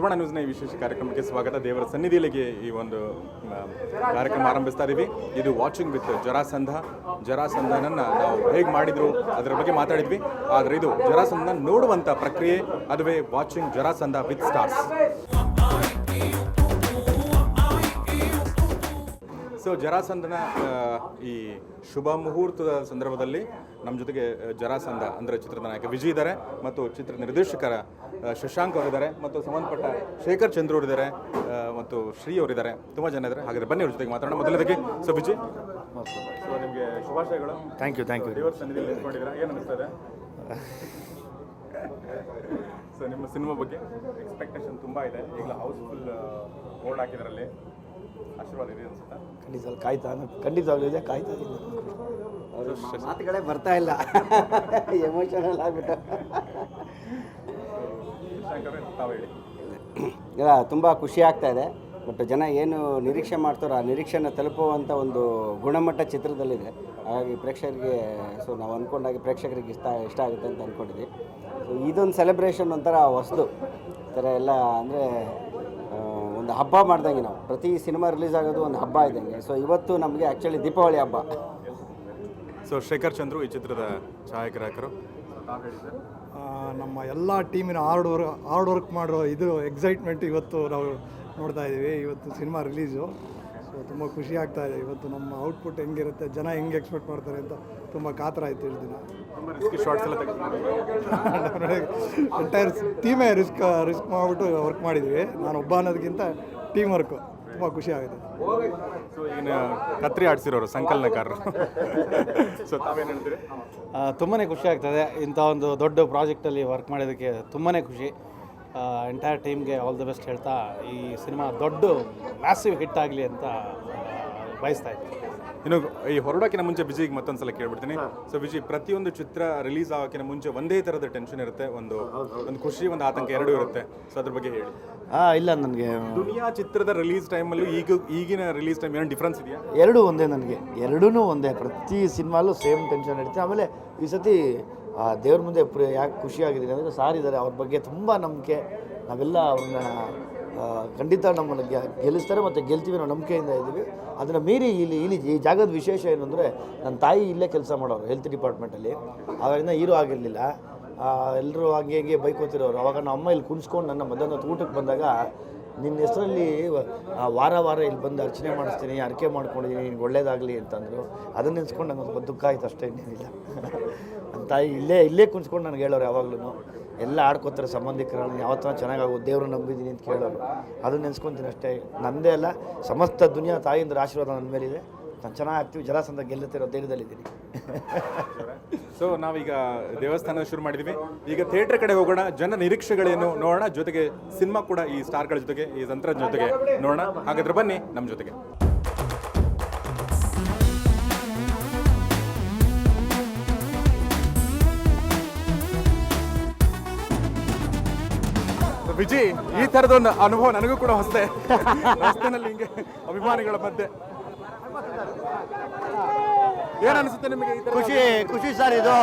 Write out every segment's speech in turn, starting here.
ಸುವರ್ಣ ನ್ಯೂಸ್ನ ಈ ವಿಶೇಷ ಕಾರ್ಯಕ್ರಮಕ್ಕೆ ಸ್ವಾಗತ. ದೇವರ ಸನ್ನಿಧಿಯಲ್ಲಿಗೆ ಈ ಒಂದು ಕಾರ್ಯಕ್ರಮ ಆರಂಭಿಸ್ತಾ ಇದ್ದೀವಿ. ಇದು ವಾಚಿಂಗ್ ವಿತ್ ಜರಾಸಂಧನನ್ನು ನಾವು ಹೇಗೆ ಮಾಡಿದ್ರು ಅದರ ಬಗ್ಗೆ ಮಾತಾಡಿದ್ವಿ. ಆದರೆ ಇದು ಜರಾಸಂಧನ ನೋಡುವಂಥ ಪ್ರಕ್ರಿಯೆ, ಅದುವೇ watching Jarasandha with stars. So ಜರಾಸಂಧನ ಈ ಶುಭ ಮುಹೂರ್ತದ ಸಂದರ್ಭದಲ್ಲಿ ನಮ್ಮ ಜೊತೆಗೆ ಜರಾಸಂಧ ಅಂದರೆ ಚಿತ್ರದ ನಾಯಕ ವಿಜಯ್ ಇದ್ದಾರೆ, ಮತ್ತು ಚಿತ್ರ ನಿರ್ದೇಶಕರ ಶಶಾಂಕ್ ಅವರಿದ್ದಾರೆ, ಮತ್ತು ಸಂಬಂಧಪಟ್ಟ ಶೇಖರ್ ಚಂದ್ರ ಅವರಿದ್ದಾರೆ, ಮತ್ತು ಶ್ರೀ ಅವರಿದ್ದಾರೆ. ತುಂಬ ಜನ ಇದ್ದಾರೆ. ಹಾಗಾದರೆ ಬನ್ನಿ ಅವ್ರ ಜೊತೆಗೆ ಮಾತಾಡೋಣ. ಮೊದಲದಾಗಿ ಸೊ ವಿಜಯ್, ಸೊ ನಿಮಗೆ ಶುಭಾಶಯಗಳು. Thank you. ದೇವರ ಸನ್ನಿಧಿಯಲ್ಲಿ ನಿಂತ್ಕೊಂಡಿದ್ದೀರಾ, ಏನು ಅನಿಸ್ತದೆ? ಸೊ ನಿಮ್ಮ ಸಿನಿಮಾ ಬಗ್ಗೆ ಎಕ್ಸ್ಪೆಕ್ಟೇಷನ್ ತುಂಬ ಇದೆ. ಈಗ ಹೌಸ್ಫುಲ್ ಬೋರ್ಡ್ ಹಾಕಿದ್ರಲ್ಲಿ ಆಶೀರ್ವಾದ ಇದೆ ಅನ್ಸುತ್ತಾ? ಖಂಡಿತವಾಗ್ಲೂ ಇದೆ. ಕಾಯ್ತಾ ಇದ್ದೀನಿ. ಮಾತುಗಳೇ ಬರ್ತಾ ಇಲ್ಲ, ಎಮೋಷನಲ್ ಆಗ್ಬಿಟ್ಟು. ಇಲ್ಲ, ತುಂಬ ಖುಷಿ ಆಗ್ತಾ ಇದೆ. ಬಟ್ ಜನ ಏನು ನಿರೀಕ್ಷೆ ಮಾಡ್ತಾರೋ ಆ ನಿರೀಕ್ಷೆನ ತಲುಪುವಂಥ ಒಂದು ಗುಣಮಟ್ಟ ಚಿತ್ರದಲ್ಲಿದೆ. ಹಾಗಾಗಿ ಪ್ರೇಕ್ಷಕರಿಗೆ ನಾವು ಅಂದ್ಕೊಂಡಾಗೆ ಪ್ರೇಕ್ಷಕರಿಗೆ ಇಷ್ಟ ಆಗುತ್ತೆ ಅಂತ ಅಂದ್ಕೊಂಡಿದ್ವಿ. ಸೊ ಇದೊಂದು ಸೆಲೆಬ್ರೇಷನ್ ಒಂಥರ ಹೊಸದು ಥರ ಎಲ್ಲ, ಅಂದರೆ ಒಂದು ಹಬ್ಬ ಮಾಡ್ದಂಗೆ. ನಾವು ಪ್ರತಿ ಸಿನಿಮಾ ರಿಲೀಸ್ ಆಗೋದು ಒಂದು ಹಬ್ಬ ಇದ್ದಂಗೆ. ಸೊ ಇವತ್ತು ನಮಗೆ ಆ್ಯಕ್ಚುಲಿ ದೀಪಾವಳಿ ಹಬ್ಬ. ಸೊ ಶೇಖರ್ ಚಂದ್ರು ಈ ಚಿತ್ರದ ಛಾಯಾಗ್ರಾಹಕರು. ನಮ್ಮ ಎಲ್ಲ ಟೀಮಿನ ಹಾರ್ಡ್ ವರ್ಕ್ ಮಾಡೋ ಇದು ಎಕ್ಸೈಟ್ಮೆಂಟ್ ಇವತ್ತು ನಾವು ನೋಡ್ತಾ ಇದ್ದೀವಿ. ಇವತ್ತು ಸಿನಿಮಾ ರಿಲೀಸು. ಸೊ ತುಂಬ ಖುಷಿ ಆಗ್ತಾ ಇದೆ. ಇವತ್ತು ನಮ್ಮ ಔಟ್ಪುಟ್ ಹೆಂಗಿರುತ್ತೆ, ಜನ ಹೆಂಗೆ ಎಕ್ಸ್ಪೆಕ್ಟ್ ಮಾಡ್ತಾರೆ ಅಂತ ತುಂಬ ಕಾತರ ಆಯಿತು ಇಷ್ಟು ದಿನ. ಎಂಟೈರ್ ಟೀಮೇ ರಿಸ್ಕ್ ಮಾಡಿಬಿಟ್ಟು ವರ್ಕ್ ಮಾಡಿದ್ವಿ. ನಾನು ಒಬ್ಬ ಅನ್ನೋದಕ್ಕಿಂತ ಟೀಮ್ ವರ್ಕು. ತುಂಬ ಖುಷಿ ಆಗುತ್ತೆ. ಸೊ ಈಗ ಕತ್ರಿ ಆಡಿಸಿರೋರು ಸಂಕಲನಕಾರರು. ಸೊ ತಾವೇನು ಹೇಳ್ತೀರಿ? ತುಂಬಾ ಖುಷಿ ಆಗ್ತದೆ. ಇಂಥ ಒಂದು ದೊಡ್ಡ ಪ್ರಾಜೆಕ್ಟಲ್ಲಿ ವರ್ಕ್ ಮಾಡೋದಕ್ಕೆ ತುಂಬಾ ಖುಷಿ. ಎಂಟೈರ್ ಟೀಮ್ಗೆ ಆಲ್ ದಿ ಬೆಸ್ಟ್ ಹೇಳ್ತಾ ಈ ಸಿನಿಮಾ ದೊಡ್ಡ ಮ್ಯಾಸಿವ್ ಹಿಟ್ ಆಗಲಿ ಅಂತ ಬಯಸ್ತಾ ಇದ್ದೀನಿ. ಇನ್ನು ಈ ಹೊರಡೋಕ್ಕಿಂತ ಮುಂಚೆ ವಿಜಯ್ಗೆ ಮತ್ತೊಂದು ಸಲ ಕೇಳ್ಬಿಡ್ತೀನಿ. ಸೊ ವಿಜಯ್, ಪ್ರತಿಯೊಂದು ಚಿತ್ರ ರಿಲೀಸ್ ಆಗೋಕ್ಕಿಂತ ಮುಂಚೆ ಒಂದೇ ಥರದ ಟೆನ್ಷನ್ ಇರುತ್ತೆ, ಒಂದು ಖುಷಿ, ಒಂದು ಆತಂಕ, ಎರಡೂ ಇರುತ್ತೆ. ಸೊ ಅದ್ರ ಬಗ್ಗೆ ಹೇಳಿ. ಇಲ್ಲ, ನನಗೆ ದುನಿಯಾ ಚಿತ್ರದ ರಿಲೀಸ್ ಟೈಮಲ್ಲೂ ಈಗಿನ ರಿಲೀಸ್ ಟೈಮ್ ಏನೋ ಡಿಫ್ರೆನ್ಸ್ ಇದೆಯಾ? ಎರಡೂ ಒಂದೇ. ನನಗೆ ಎರಡೂ ಒಂದೇ. ಪ್ರತಿ ಸಿನಿಮಾಲೂ ಸೇಮ್ ಟೆನ್ಷನ್ ಇರುತ್ತೆ. ಆಮೇಲೆ ಈ ಸತಿ ದೇವ್ರ ಮುಂದೆ ಯಾಕೆ ಖುಷಿಯಾಗಿದ್ದೀನಿ ಅಂದರೆ ಸಾರ್ ಇದ್ದಾರೆ, ಅವ್ರ ಬಗ್ಗೆ ತುಂಬ ನಂಬಿಕೆ. ನಾವೆಲ್ಲ ಅವ್ರನ್ನ ಖಂಡಿತ ನಮ್ಮನ್ನು ಗೆಲ್ಲಿಸ್ತಾರೆ ಮತ್ತು ಗೆಲ್ತೀವಿ ಅನ್ನೋ ನಂಬಿಕೆಯಿಂದ ಇದ್ದೀವಿ. ಅದನ್ನು ಮೀರಿ ಇಲ್ಲಿ ಈ ಜಾಗದ ವಿಶೇಷ ಏನಂದರೆ, ನನ್ನ ತಾಯಿ ಇಲ್ಲೇ ಕೆಲಸ ಮಾಡೋರು ಹೆಲ್ತ್ ಡಿಪಾರ್ಟ್ಮೆಂಟಲ್ಲಿ. ಆವಾಗಿಂದ ಹೀರೋ ಆಗಿರಲಿಲ್ಲ. ಎಲ್ಲರೂ ಹಂಗೆ ಬೈಕೋತಿರೋರು. ಆವಾಗ ನಮ್ಮ ಅಮ್ಮ ಇಲ್ಲಿ ಕುಣಿಸ್ಕೊಂಡು ನನ್ನ ಮಧ್ಯಾಹ್ನ ಊಟಕ್ಕೆ ಬಂದಾಗ, ನಿನ್ನ ಹೆಸರಲ್ಲಿ ವಾರ ಇಲ್ಲಿ ಬಂದು ಅರ್ಚನೆ ಮಾಡಿಸ್ತೀನಿ, ಅರ್ಕೆ ಮಾಡ್ಕೊಂಡಿದ್ದೀನಿ, ನಿನ್ಗೆ ಒಳ್ಳೇದಾಗಲಿ ಅಂತಂದರು. ಅದನ್ನು ನೆನೆಸ್ಕೊಂಡು ನಂಗೆ ಸ್ವಲ್ಪ ದುಃಖ ಆಯಿತು, ಅಷ್ಟೇ, ಇನ್ನೇನಿಲ್ಲ. ನನ್ನ ತಾಯಿ ಇಲ್ಲೇ ಕುಣಿಸ್ಕೊಂಡು ನನಗೆ ಹೇಳೋರು. ಯಾವಾಗಲೂ ಎಲ್ಲ ಆಡ್ಕೋತಾರೆ ಸಂಬಂಧಿಕರನ್ನು, ಯಾವತ್ತೂ ಚೆನ್ನಾಗಾಗೋದು, ದೇವ್ರನ್ನ ನಂಬಿದ್ದೀನಿ ಅಂತ ಕೇಳೋರು. ಅದನ್ನು ನೆನೆಸ್ಕೊತೀನಿ ಅಷ್ಟೇ. ನನ್ನದೇ ಅಲ್ಲ, ಸಮಸ್ತ ದುನಿಯಾ ತಾಯಿಯಿಂದ ಆಶೀರ್ವಾದ ನನ್ನ ಮೇಲಿದೆ. ನಾನು ಚೆನ್ನಾಗಿ ಜರಾಸಂಧ ಗೆಲ್ಲುತ್ತಿರೋ ಧೈರ್ಯದಲ್ಲಿದ್ದೀನಿ. ಸೊ ನಾವೀಗ ದೇವಸ್ಥಾನ ಶುರು ಮಾಡಿದ್ವಿ. ಈಗ ಥಿಯೇಟರ್ ಕಡೆ ಹೋಗೋಣ. ಜನ ನಿರೀಕ್ಷೆಗಳೇನು ನೋಡೋಣ. ಜೊತೆಗೆ ಸಿನಿಮಾ ಕೂಡ ಈ ಸ್ಟಾರ್ಗಳ ಜೊತೆಗೆ, ಈ ತಂತ್ರದ ಜೊತೆಗೆ ನೋಡೋಣ. ಹಾಗಾದ್ರೆ ಬನ್ನಿ ನಮ್ಮ ಜೊತೆಗೆ. ವಿಜಯ್, ಈ ಥರದೊಂದು ಅನುಭವ ನನಗೂ ಕೂಡ ಹೊಸದೆ. ರಸ್ತೆನಲ್ಲಿ ಹಿಂಗೆ ಅಭಿಮಾನಿಗಳ ಮಧ್ಯೆ ಏನು ಅನಿಸುತ್ತೆ ನಿಮಗೆ? ಖುಷಿ ಸರ್, ಇದು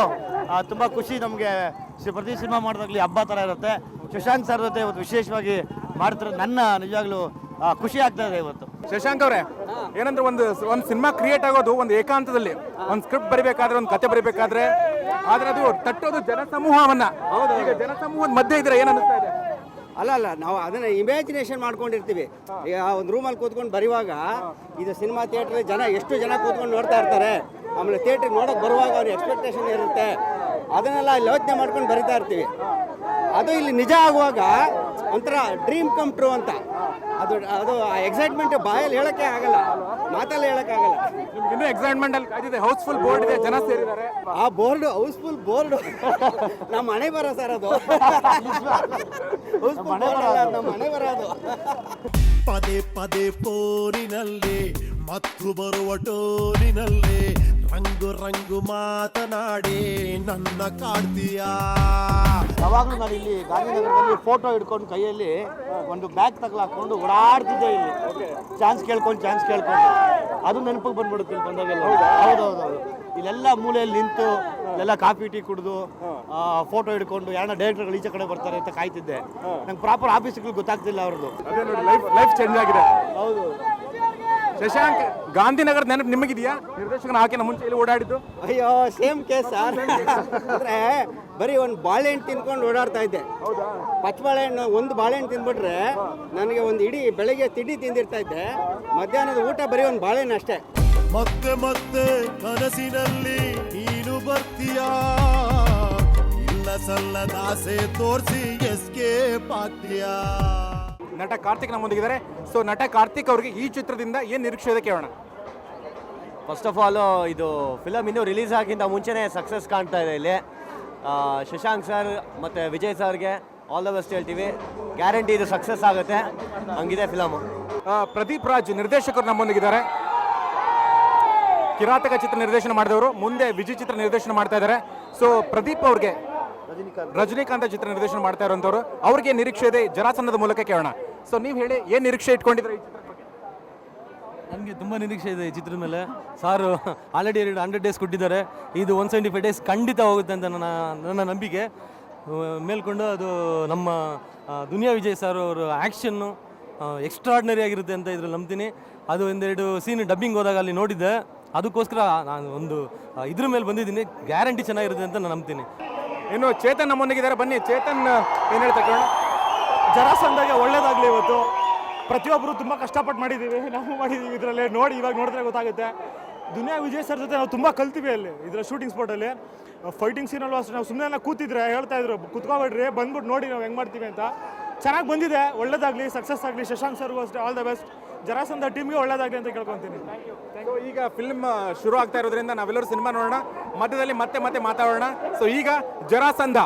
ತುಂಬ ಖುಷಿ ನಮಗೆ. ಪ್ರತಿ ಸಿನಿಮಾ ಮಾಡಿದಾಗಲಿ ಹಬ್ಬ ಥರ ಇರುತ್ತೆ. ಶಶಾಂಕ್ ಸರ್ ಜೊತೆ ಇವತ್ತು ವಿಶೇಷವಾಗಿ ಮಾಡ್ತಿರೋದು ನನ್ನ ನಿಜವಾಗ್ಲೂ ಖುಷಿ ಆಗ್ತಾ ಇದೆ ಇವತ್ತು. ಶಶಾಂಕ್ ಅವರೇ, ಏನಂದ್ರೆ ಒಂದು ಸಿನಿಮಾ ಕ್ರಿಯೇಟ್ ಆಗೋದು ಒಂದು ಏಕಾಂತದಲ್ಲಿ, ಒಂದು ಸ್ಕ್ರಿಪ್ಟ್ ಬರೀಬೇಕಾದ್ರೆ, ಒಂದು ಕತೆ ಬರೀಬೇಕಾದ್ರೆ, ಆದ್ರೆ ಅದು ತಟ್ಟೋದು ಜನಸಮೂಹವನ್ನ. ಈಗ ಜನಸಮೂಹದ ಮಧ್ಯೆ ಇದ್ರೆ ಏನು ಅನಿಸ್ತಾ ಇದೆ? ಅಲ್ಲ, ನಾವು ಅದನ್ನು ಇಮ್ಯಾಜಿನೇಷನ್ ಮಾಡ್ಕೊಂಡಿರ್ತೀವಿ. ಈಗ ಒಂದು ರೂಮಲ್ಲಿ ಕೂತ್ಕೊಂಡು ಬರೆಯುವಾಗ, ಇದು ಸಿನಿಮಾ ಥಿಯೇಟ್ರಲ್ಲಿ ಎಷ್ಟು ಜನ ಕೂತ್ಕೊಂಡು ನೋಡ್ತಾ ಇರ್ತಾರೆ. ಆಮೇಲೆ ಥಿಯೇಟ್ರಿಗೆ ನೋಡೋಕೆ ಬರುವಾಗ ಅವ್ರ ಎಕ್ಸ್ಪೆಕ್ಟೇಷನ್ ಇರುತ್ತೆ. ಅದನ್ನೆಲ್ಲ ಯೋಚನೆ ಮಾಡ್ಕೊಂಡು ಬರಿತಾ ಇರ್ತೀವಿ. ಅದು ಇಲ್ಲಿ ನಿಜ ಆಗುವಾಗ ಒಂಥರ ಡ್ರೀಮ್ ಕಮ್ ಟ್ರೂ ಅಂತ. ಅದು ಎಕ್ಸೈಟ್ಮೆಂಟ್ ಬಾಯಲ್ಲಿ ಹೇಳೋಕ್ಕೆ ಆಗಲ್ಲ, ಮಾತಲ್ಲಿ ಹೇಳೋಕ್ಕೆ ಆಗಲ್ಲ. ಇನ್ನೂ ಎಕ್ಸೈಟ್ಮೆಂಟ್ ಅಲ್ಲಿ ಕಾಯ್ದಿದೆ. ಹೌಸ್ಫುಲ್ ಬೋರ್ಡ್ ಇದೆ, ಜನ ಸೇರಿದ್ದಾರೆ. ಆ ಬೋರ್ಡ್, ಹೌಸ್ಫುಲ್ ಬೋರ್ಡ್ ನಮ್ಮ ಮನೆ ಬರೋ ಸರ್, ಅದು ನಮ್ಮ ಮನೆ ಬರೋದು. ಪದೇ ಪದೇ ಪೋರಿನಲ್ಲಿ ಮತ್ತು ಬರುವ ಟೋರಿನಲ್ಲಿ ರಂಗು ಮಾತನಾಡಿ ನನ್ನ ಕಾಡ್ತೀಯಾ. ಯಾವಾಗಲೂ ನಾನು ಇಲ್ಲಿ ಗಾಂಧಿನಗರದಲ್ಲಿ ಫೋಟೋ ಹಿಡ್ಕೊಂಡು ಕೈಯಲ್ಲಿ ಒಂದು ಬ್ಯಾಗ್ ತಗಲಾಕೊಂಡು ಓಡಾಡ್ತಿದ್ದೆ ಇಲ್ಲಿ. ಚಾನ್ಸ್ ಕೇಳ್ಕೊಂಡು ಅದು ನೆನಪಿಗೆ ಬಂದ್ಬಿಡುತ್ತೆ ಇಲ್ಲಿ ಬಂದಾಗೆಲ್ಲ. ಹೌದೌದು. ಇಲ್ಲೆಲ್ಲ ಮೂಲೆಯಲ್ಲಿ ನಿಂತು ಇಲ್ಲೆಲ್ಲ ಕಾಫಿ ಟೀ ಕುಡಿದು ಫೋಟೋ ಹಿಡ್ಕೊಂಡು ಯಾರನ್ನ ಡೈರೆಕ್ಟರ್ಗಳು ಈಚೆ ಕಡೆ ಬರ್ತಾರೆ ಅಂತ ಕಾಯ್ತಿದ್ದೆ. ನಂಗೆ ಪ್ರಾಪರ್ ಆಫೀಸ್ಗಳು ಗೊತ್ತಾಗ್ತಿಲ್ಲ ಅವ್ರದ್ದು. ಅದೇ ನೋಡಿ ಲೈಫ್ ಚೇಂಜ್ ಆಗಿದೆ. ಹೌದು. ಶಶಾಂಕ್, ಗಾಂಧಿನಗರ ನೆನಪು ನಿಮಗಿದೆಯಾ? ನಿರ್ದೇಶಕನ ಹಾಕಿನ ಮುಂಚೆ ಇಲ್ಲಿ ಓಡಾಡಿದ್ದು? ಅಯ್ಯೋ ಸೇಮ್ ಕೇಸ್ ಸರ್. ಅಂದರೆ ಬರೀ ಒಂದು ಬಾಳೆಹಣ್ಣು ತಿನ್ಕೊಂಡು ಓಡಾಡ್ತಾ ಇದ್ದೆ. ಪಚ್ಚಬಾಳೆಹಣ್ಣು ಒಂದು ಬಾಳೆಹಣ್ಣು ತಿಂದ್ಬಿಟ್ರೆ ನನಗೆ ಒಂದು ಇಡೀ ಬೆಳಗ್ಗೆ ತಿಂಡಿ ತಿಂದಿರ್ತಾ ಇದ್ದೆ. ಮಧ್ಯಾಹ್ನದ ಊಟ ಬರೀ ಒಂದು ಬಾಳೆಹಣ್ಣು ಅಷ್ಟೇ. ಮತ್ತೆ ಮತ್ತೆ ಕನಸಿನಲ್ಲಿ ನೀನು ಬರ್ತೀಯಾ, ಇಲ್ಲ ಸಲ್ಲದ ಆಸೆ ತೋರಿಸಿ ಎಸ್ಕೇಪ್ ಆಗ್ತೀಯಾ. ನಟ ಕಾರ್ತಿಕ್ ನಮ್ಮೊಂದಿಗಿದ್ದಾರೆ. ಸೊ ನಟ ಕಾರ್ತಿಕ್ ಅವರಿಗೆ ಈ ಚಿತ್ರದಿಂದ ಏನು ನಿರೀಕ್ಷೆ ಇದೆ ಕೇಳೋಣ. ಫಸ್ಟ್ ಆಫ್ ಆಲ್ ಇದು ಫಿಲಮ್ ಇನ್ನೂ ರಿಲೀಸ್ ಆಗಿಂತ ಮುಂಚೆನೇ ಸಕ್ಸಸ್ ಕಾಣ್ತಾ ಇದೆ ಇಲ್ಲಿ. ಶಶಾಂಕ್ ಸರ್ ಮತ್ತು ವಿಜಯ್ ಸರ್ಗೆ ಆಲ್ ದ ಬೆಸ್ಟ್ ಹೇಳ್ತೀವಿ. ಗ್ಯಾರಂಟಿ ಇದು ಸಕ್ಸಸ್ ಆಗುತ್ತೆ, ಹಂಗಿದೆ ಫಿಲಮು. ಪ್ರದೀಪ್ ರಾಜ್ ನಿರ್ದೇಶಕರು ನಮ್ಮೊಂದಿಗಿದ್ದಾರೆ. ಕಿರಾತಕ ಚಿತ್ರ ನಿರ್ದೇಶನ ಮಾಡಿದವರು, ಮುಂದೆ ವಿಜಯ್ ಚಿತ್ರ ನಿರ್ದೇಶನ ಮಾಡ್ತಾ ಇದ್ದಾರೆ. ಸೊ ಪ್ರದೀಪ್ ಅವ್ರಿಗೆ ರಜನಿಕಾಂತ್ ಚಿತ್ರ ನಿರ್ದೇಶನ ಮಾಡ್ತಾ ಇರೋಂಥವ್ರು, ಅವ್ರಿಗೆ ನಿರೀಕ್ಷೆ ಇದೆ ಜರಾಸಂಧದ ಮೂಲಕ ಕೇಳೋಣ. ಸೊ ನೀವು ಹೇಳಿ, ಏನು ನಿರೀಕ್ಷೆ ಇಟ್ಕೊಂಡಿದ್ರೆ ಈ ಚಿತ್ರದ ಬಗ್ಗೆ? ನನಗೆ ತುಂಬ ನಿರೀಕ್ಷೆ ಇದೆ ಈ ಚಿತ್ರದ ಮೇಲೆ. ಸಾರು ಆಲ್ರೆಡಿ 100 ಡೇಸ್ ಕೊಟ್ಟಿದ್ದಾರೆ. ಇದು 175 ಡೇಸ್ ಖಂಡಿತ ಹೋಗುತ್ತೆ ಅಂತ ನನ್ನ ನಂಬಿಕೆ ಮೇಲ್ಕೊಂಡು. ಅದು ನಮ್ಮ ದುನಿಯಾ ವಿಜಯ್ ಸರ್ ಅವರು ಆ್ಯಕ್ಷನ್ನು ಎಕ್ಸ್ಟ್ರಾರ್ಡಿನರಿ ಆಗಿರುತ್ತೆ ಅಂತ ಇದ್ರಲ್ಲಿ ನಂಬ್ತೀನಿ. ಅದು ಒಂದೆರಡು ಸೀನ್ ಡಬ್ಬಿಂಗ್ ಹೋದಾಗ ಅಲ್ಲಿ ನೋಡಿದ್ದೆ, ಅದಕ್ಕೋಸ್ಕರ ನಾನು ಒಂದು ಇದ್ರ ಮೇಲೆ ಬಂದಿದ್ದೀನಿ. ಗ್ಯಾರಂಟಿ ಚೆನ್ನಾಗಿರುತ್ತೆ ಅಂತ ನಾನು ನಂಬ್ತೀನಿ. ಇನ್ನು ಚೇತನ್ ನಮ್ಮೊಂದಿಗಿದ್ದಾರೆ, ಬನ್ನಿ ಚೇತನ್ ಏನು ಹೇಳ್ತಾ ಕೇಳೋಣ. ಜರಾಸಂಧಾಗೆ ಒಳ್ಳೇದಾಗಲಿ. ಇವತ್ತು ಪ್ರತಿಯೊಬ್ಬರು ತುಂಬ ಕಷ್ಟಪಟ್ಟು ಮಾಡಿದ್ದೀವಿ, ನಾವು ಮಾಡಿದ್ದೀವಿ ಇದರಲ್ಲಿ. ನೋಡಿ ಇವಾಗ ನೋಡಿದ್ರೆ ಗೊತ್ತಾಗುತ್ತೆ. ದುನಿಯಾ ವಿಜಯ್ ಸರ್ ಜೊತೆ ನಾವು ತುಂಬ ಕಲ್ತೀವಿ ಅಲ್ಲಿ ಇದರ ಶೂಟಿಂಗ್ ಸ್ಪಾಟಲ್ಲಿ. ಫೈಟಿಂಗ್ ಸೀನಲ್ಲೂ ಅಷ್ಟೇ ನಾವು ಸುಮ್ಮನೆ ಕೂತಿದ್ರೆ ಹೇಳ್ತಾ ಇದ್ರು, ಕುತ್ಕೋಬೇಡ್ರಿ ಬಂದ್ಬಿಟ್ಟು ನೋಡಿ ನಾವು ಹೆಂಗೆ ಮಾಡ್ತೀವಿ ಅಂತ. ಚೆನ್ನಾಗಿ ಬಂದಿದೆ, ಒಳ್ಳೇದಾಗಲಿ, ಸಕ್ಸಸ್ ಆಗಲಿ. ಶಶಾಂಕ್ ಸರ್ಗೂ ಅಷ್ಟೇ ಆಲ್ ದ ಬೆಸ್ಟ್. ಜರಾಸಂಧ ಟೀಮ್ಗೆ ಒಳ್ಳೇದಾಗಲಿ ಅಂತ ಕೇಳ್ಕೊತೀನಿ. ಈಗ ಫಿಲ್ಮ್ ಶುರು ಆಗ್ತಾ ಇರೋದ್ರಿಂದ ನಾವೆಲ್ಲರೂ ಸಿನಿಮಾ ನೋಡೋಣ, ಮಧ್ಯದಲ್ಲಿ ಮತ್ತೆ ಮಾತಾಡೋಣ. ಸೊ ಈಗ ಜರಾಸಂಧ.